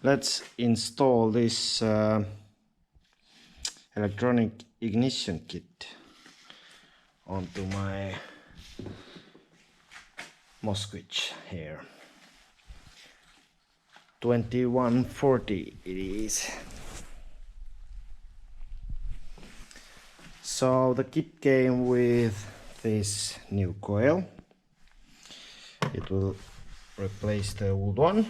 Let's install this electronic ignition kit onto my Moskvich here. 2140 it is. So the kit came with this new coil. It will replace the old one.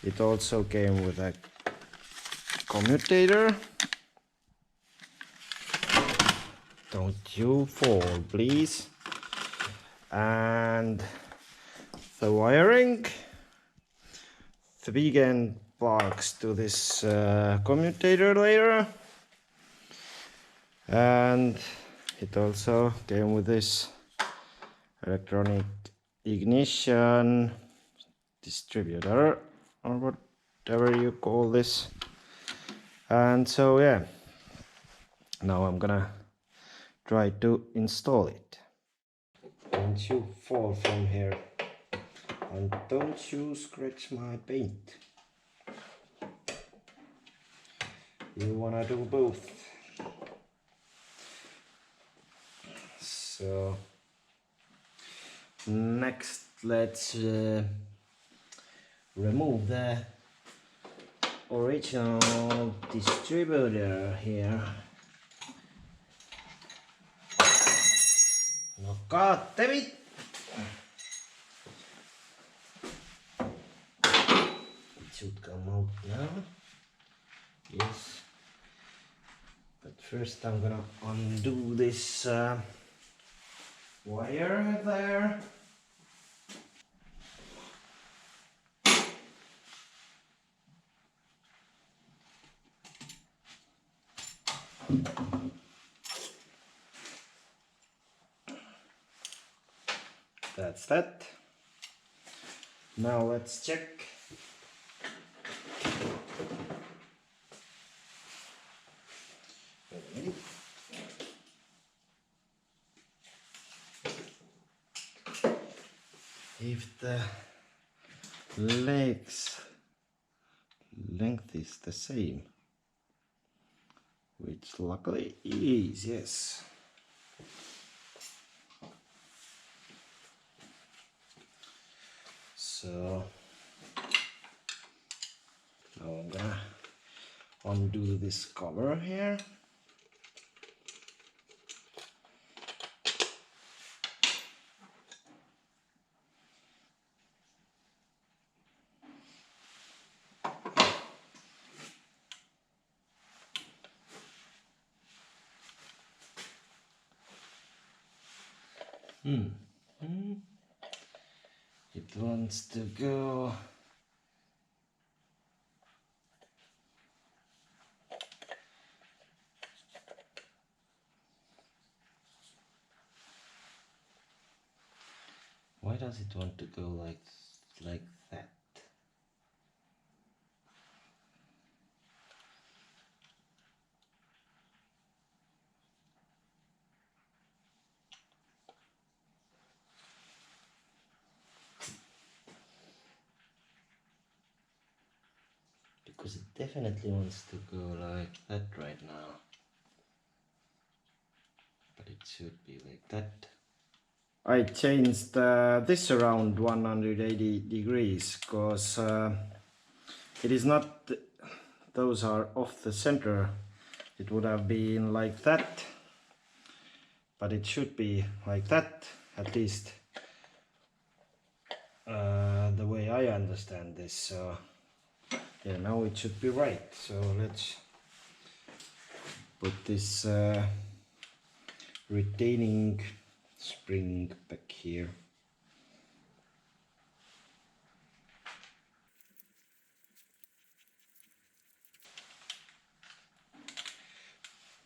It also came with a commutator. Don't you fall, please. And the wiring, the big end plugs to this commutator later. And it also came with this electronic ignition distributor, or whatever you call this. And so yeah, now I'm gonna try to install it. Don't you fall from here, and don't you scratch my paint. You wanna do both. So next let's remove the original distributor here. No god damn it! It should come out now. Yes. But first I'm gonna undo this wire there. That's that. Now let's check. If the legs length is the same, which luckily it is, yes. So now I'm gonna undo this cover here. It wants to go. Why does it want to go like that? Because it definitely wants to go like that right now. But it should be like that. I changed this around 180 degrees because it is not, those are off the center. It would have been like that, but it should be like that, at least the way I understand this. So yeah, now it should be right. So let's put this retaining spring back here.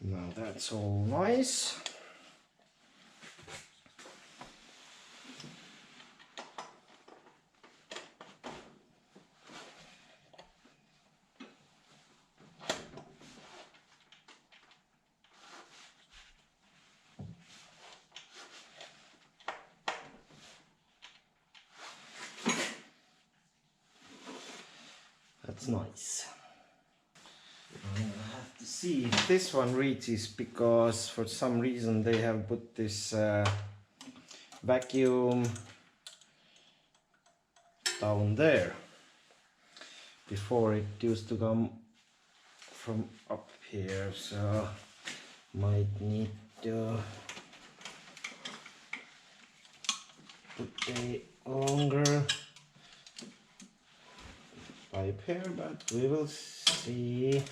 Now that's all nice. That's nice. I have to see if this one reaches, because for some reason they have put this vacuum down there. Before it used to come from up here, so might need to put a longer pipe here, but we will see.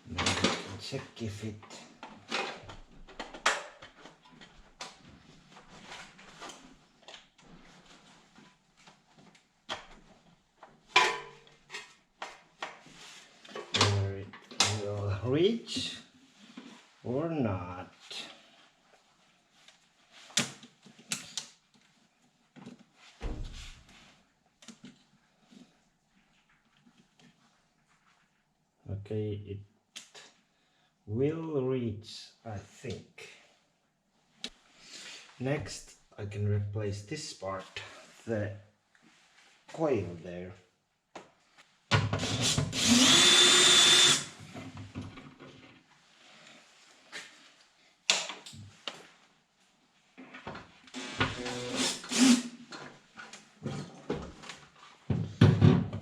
Now I can check if it whether it will reach or not. Okay, it will reach, I think. Next, I can replace this part, the coil there.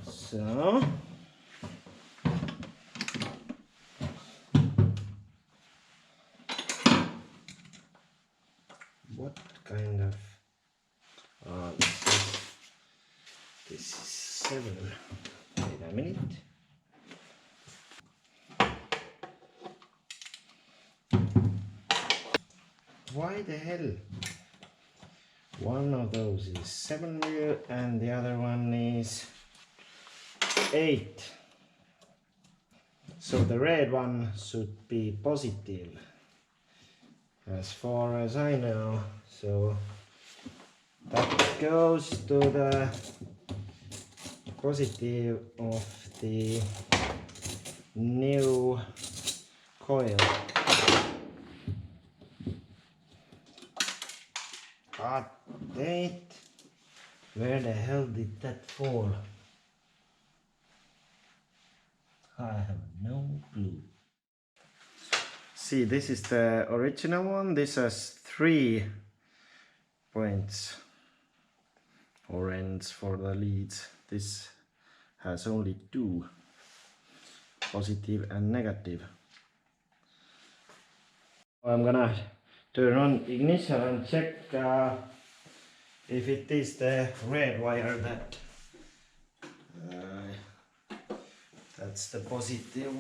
So, what kind of this is 7. Wait a minute. Why the hell? One of those is 7 mil and the other one is 8. So the red one should be positive, as far as I know. So that goes to the positive of the new coil. God dang it. Where the hell did that fall? I have no clue. See, this is the original one. This has 3 points or ends for the leads. This has only 2, positive and negative. I'm gonna turn on ignition and check if it is the red wire that's the positive.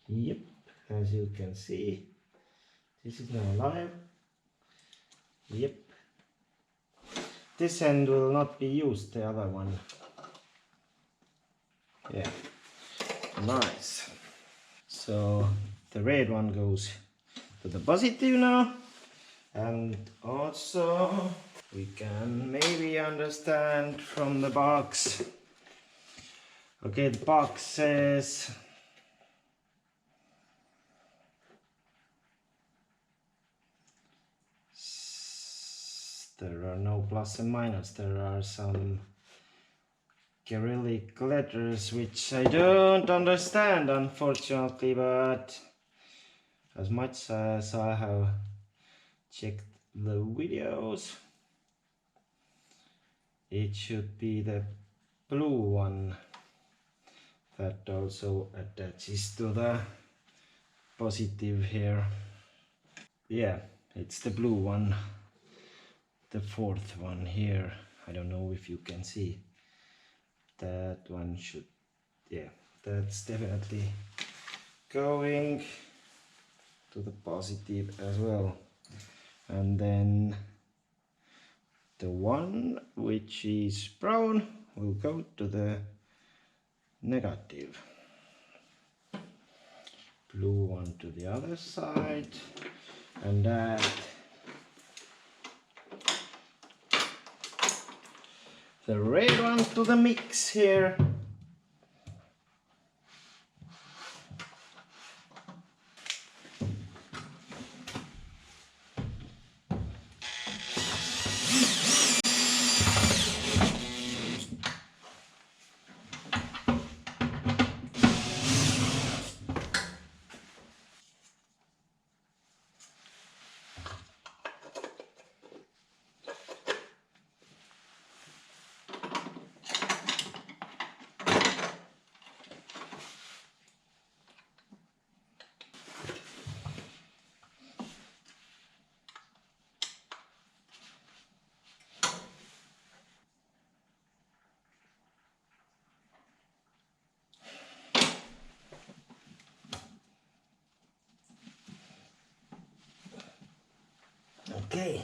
Yep, as you can see, this is now live. Yep, this end will not be used, the other one. Yeah, nice. So the red one goes to the positive now, and also we can maybe understand from the box. Okay, the box says there are no plus and minus, there are some Cyrillic letters which I don't understand, unfortunately, but as much as I have checked the videos, it should be the blue one that also attaches to the positive here. Yeah, it's the blue one, the 4th one here. I don't know if you can see. That one should, yeah, that's definitely going to the positive as well. And then the one which is brown will go to the negative. Blue one to the other side, and add the red one to the mix here. Okay.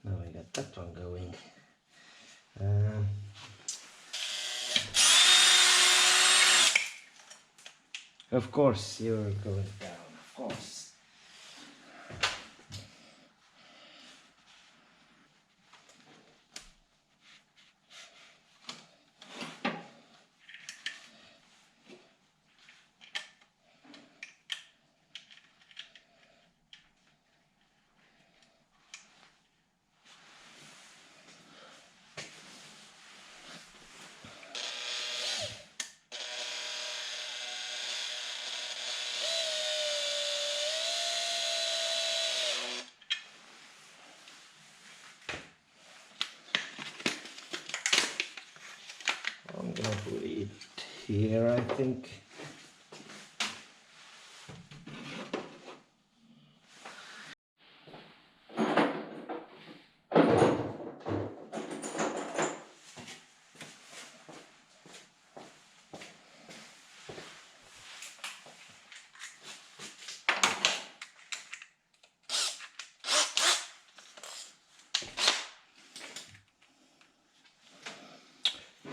Now we got that one going. Of course, you're going down, of course. I'm gonna put it here, I think.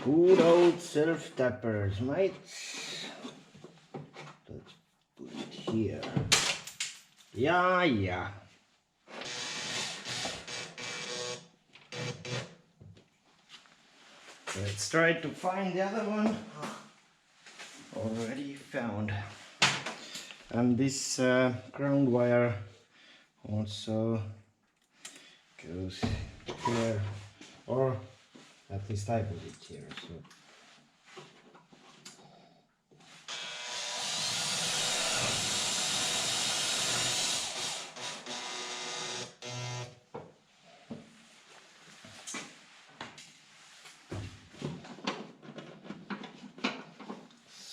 Good old self-tappers, mate. Let's put it here. Yeah. Let's try to find the other one. Already found. And this ground wire also goes here, or at least I put it here.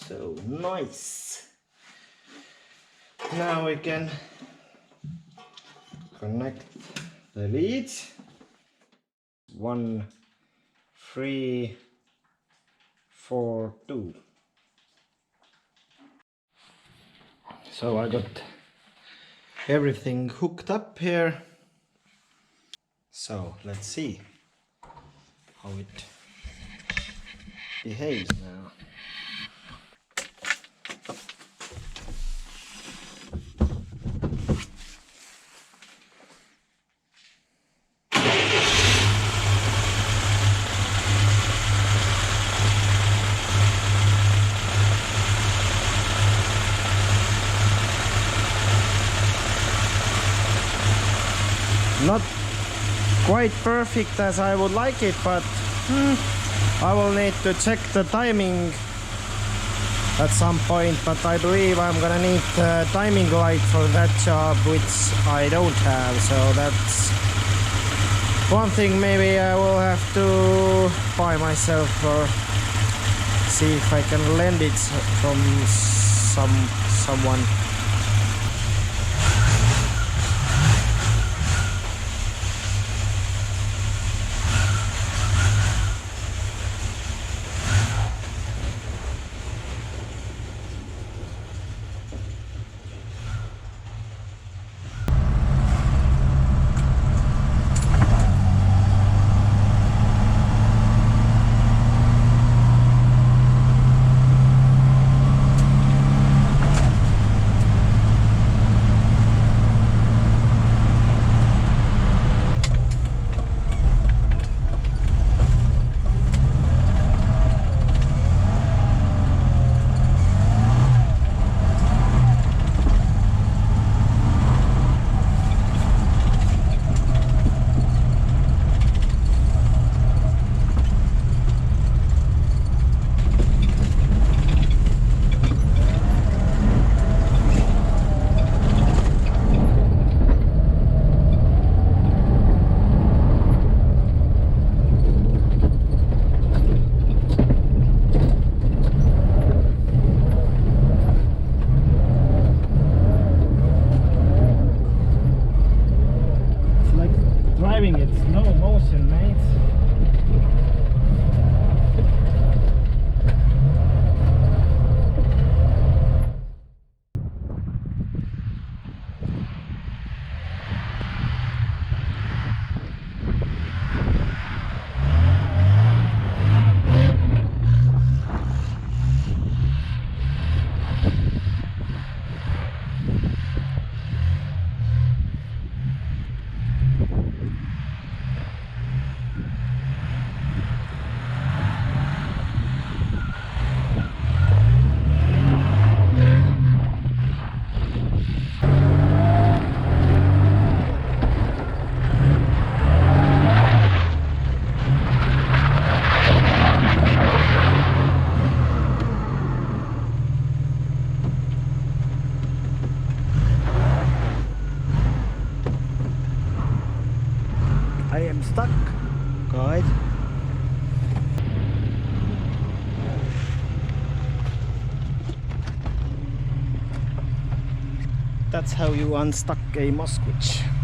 So nice. Now we can connect the leads. 1, 3, 4, 2. So I got everything hooked up here. So let's see how it behaves now. Not quite perfect as I would like it, but I will need to check the timing at some point, but I believe I'm gonna need a timing light for that job, which I don't have, so that's one thing maybe I will have to buy myself or see if I can lend it from someone. that's how you unstuck a Moskvich.